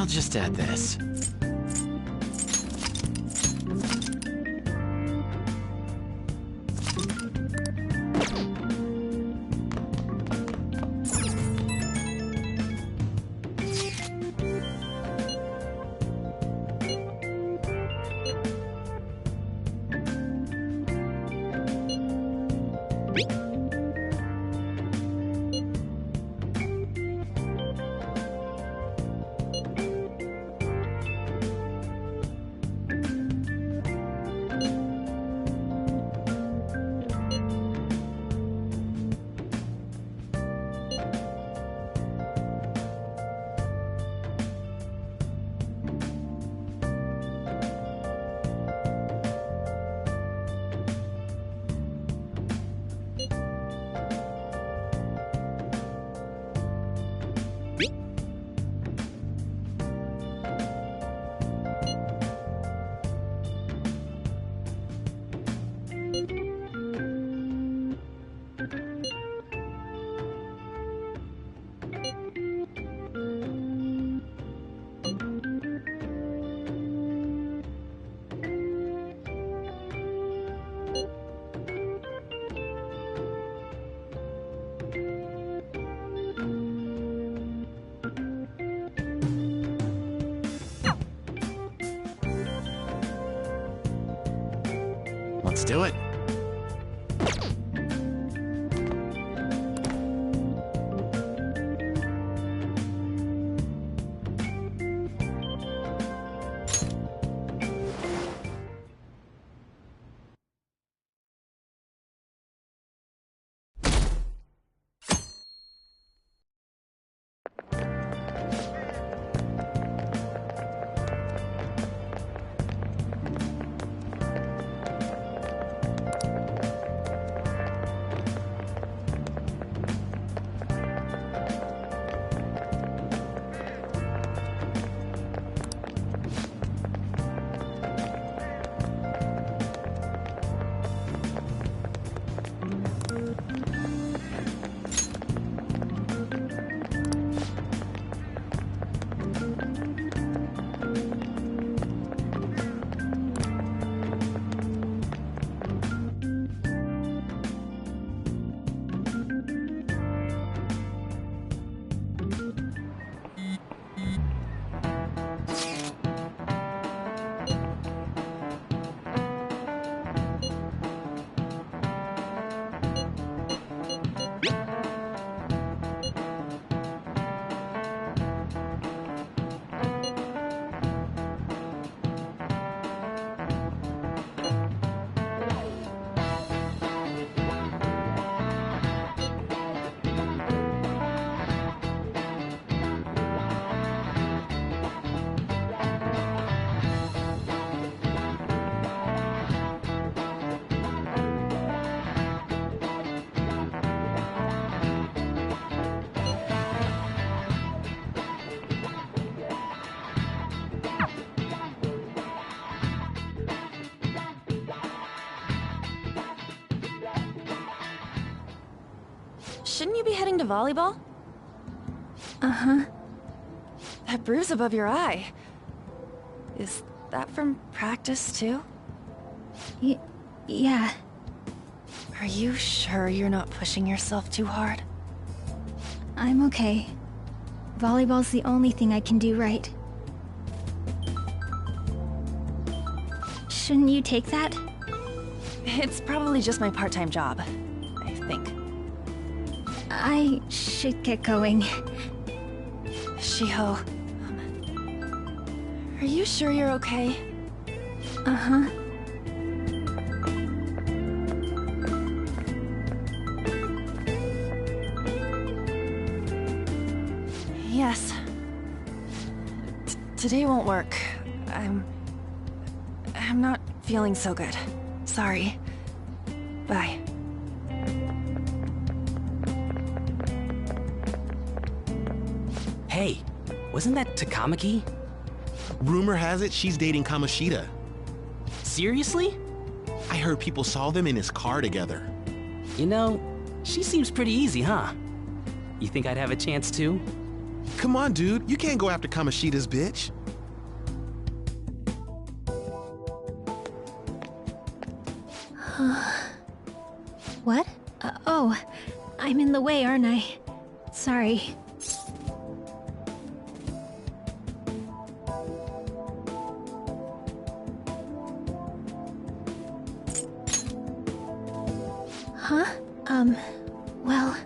I'll just add this. Let's do it. Shouldn't you be heading to volleyball? Uh-huh. That bruise above your eye. Is that from practice, too? Yeah. Are you sure you're not pushing yourself too hard? I'm okay. Volleyball's the only thing I can do right. Shouldn't you take that? It's probably just my part-time job, I think. I should get going. Shiho, are you sure you're okay? Uh-huh. Yes. Today won't work. I'm not feeling so good. Sorry. Bye. Hey, wasn't that Takamaki? Rumor has it she's dating Kamoshida. Seriously? I heard people saw them in his car together. You know, she seems pretty easy, huh? You think I'd have a chance too? Come on, dude. You can't go after Kamoshida's bitch. What? Oh, I'm in the way, aren't I? Sorry. Huh? Well...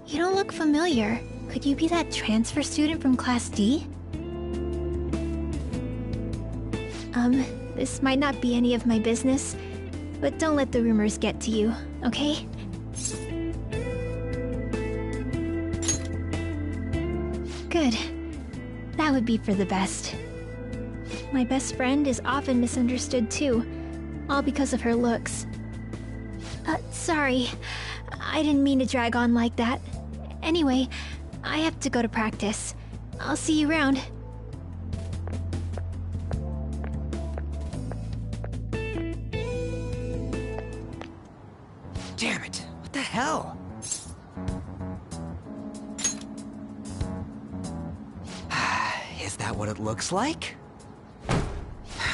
You don't look familiar. Could you be that transfer student from Class D? This might not be any of my business, but don't let the rumors get to you, okay? Good. That would be for the best. My best friend is often misunderstood too, all because of her looks. Sorry. I didn't mean to drag on like that. Anyway, I have to go to practice. I'll see you around. Damn it. What the hell? Is that what it looks like?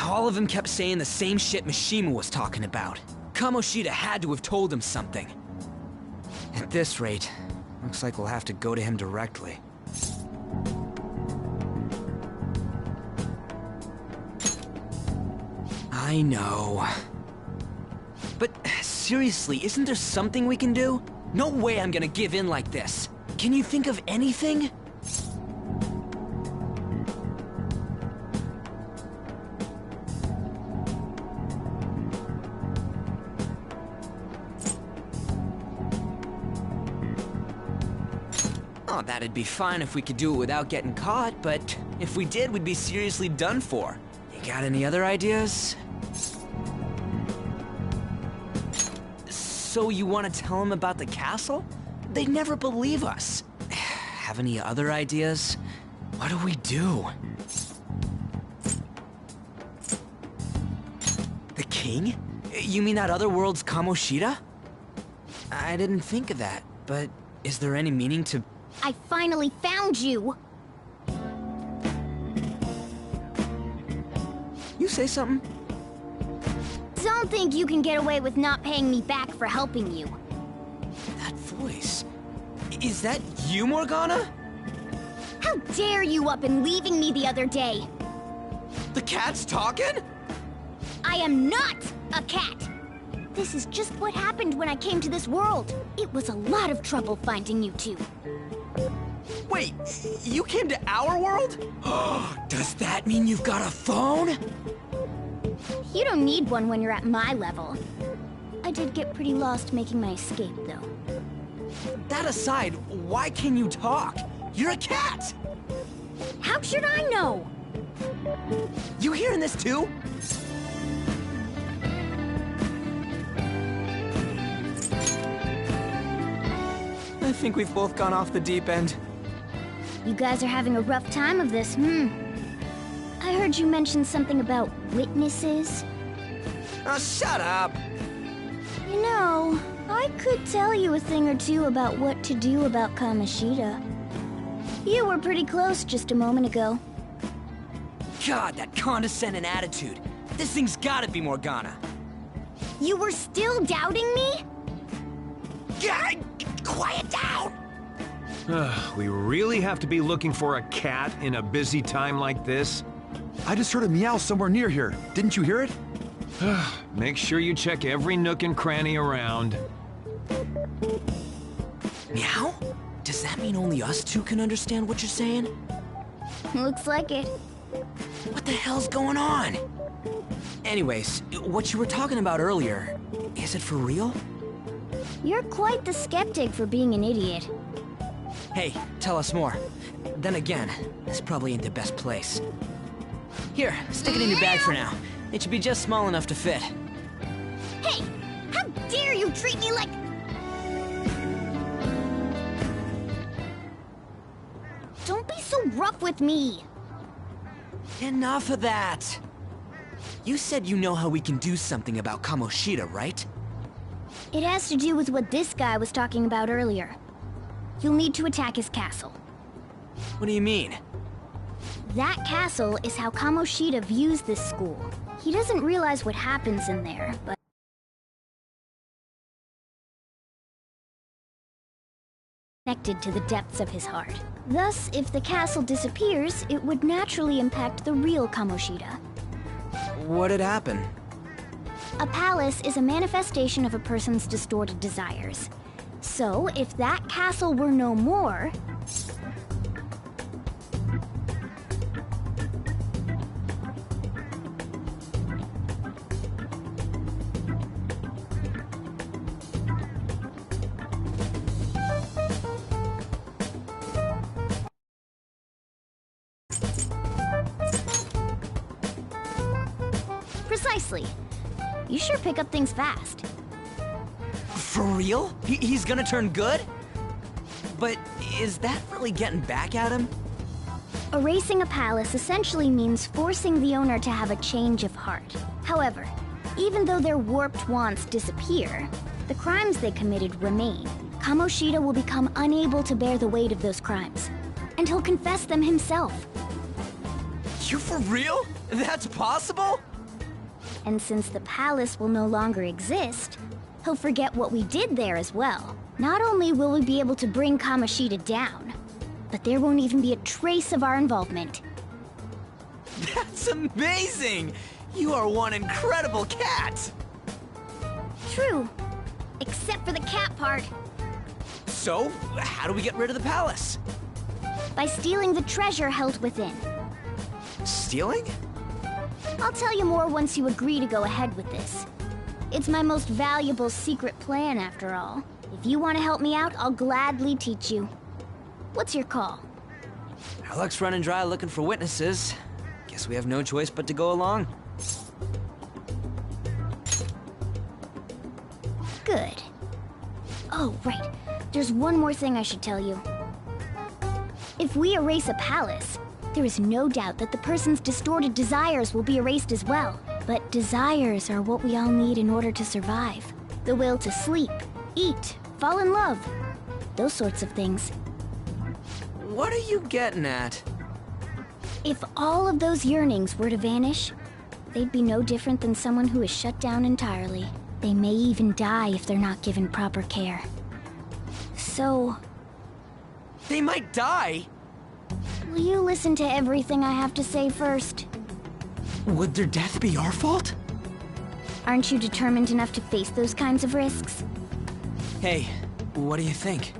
All of them kept saying the same shit Mishima was talking about. Kamoshida had to have told him something. At this rate, looks like we'll have to go to him directly. I know. But seriously, isn't there something we can do? No way I'm gonna give in like this. Can you think of anything? Oh, that'd be fine if we could do it without getting caught, but if we did, we'd be seriously done for. You got any other ideas? So you want to tell them about the castle? They'd never believe us. Have any other ideas? What do we do? The king? You mean that other world's Kamoshida? I didn't think of that, but is there any meaning to... I finally found you! You say something? Don't think you can get away with not paying me back for helping you. That voice... Is that you, Morgana? How dare you up and leaving me the other day? The cat's talking? I am not a cat! This is just what happened when I came to this world. It was a lot of trouble finding you two. Wait, you came to our world? Does that mean you've got a phone? You don't need one when you're at my level. I did get pretty lost making my escape, though. That aside, why can you talk? You're a cat! How should I know? You hearing this too? I think we've both gone off the deep end. You guys are having a rough time of this, I heard you mention something about witnesses. Oh, shut up! You know, I could tell you a thing or two about what to do about Kamoshida. You were pretty close just a moment ago. God, that condescending attitude. This thing's gotta be Morgana. You were still doubting me? God, quiet down! We really have to be looking for a cat in a busy time like this? I just heard a meow somewhere near here. Didn't you hear it? Make sure you check every nook and cranny around. Meow? Does that mean only us two can understand what you're saying? Looks like it. What the hell's going on? Anyways, what you were talking about earlier, is it for real? You're quite the skeptic for being an idiot. Hey, tell us more. Then again, this probably ain't the best place. Here, stick it in your bag for now. It should be just small enough to fit. Hey! How dare you treat me like... Don't be so rough with me! Enough of that! You said you know how we can do something about Kamoshida, right? It has to do with what this guy was talking about earlier. You'll need to attack his castle. What do you mean? That castle is how Kamoshida views this school. He doesn't realize what happens in there, but connected to the depths of his heart. Thus, if the castle disappears, it would naturally impact the real Kamoshida. What'd happen? A palace is a manifestation of a person's distorted desires. So, if that castle were no more, precisely. You sure pick up things fast. For real? He's gonna turn good? But is that really getting back at him? Erasing a palace essentially means forcing the owner to have a change of heart. However, even though their warped wants disappear, the crimes they committed remain. Kamoshida will become unable to bear the weight of those crimes, and he'll confess them himself. You for real? That's possible? And since the palace will no longer exist, he'll forget what we did there as well. Not only will we be able to bring Kamoshida down, but there won't even be a trace of our involvement. That's amazing! You are one incredible cat! True, except for the cat part. So, how do we get rid of the palace? By stealing the treasure held within. Stealing? I'll tell you more once you agree to go ahead with this. It's my most valuable secret plan, after all. If you want to help me out, I'll gladly teach you. What's your call? Our luck's running dry looking for witnesses. Guess we have no choice but to go along. Good. Oh, right. There's one more thing I should tell you. If we erase a palace, there is no doubt that the person's distorted desires will be erased as well. But desires are what we all need in order to survive. The will to sleep, eat, fall in love. Those sorts of things. What are you getting at? If all of those yearnings were to vanish, they'd be no different than someone who is shut down entirely. They may even die if they're not given proper care. So, They might die? will you listen to everything I have to say first? Would their death be our fault? Aren't you determined enough to face those kinds of risks? Hey, what do you think?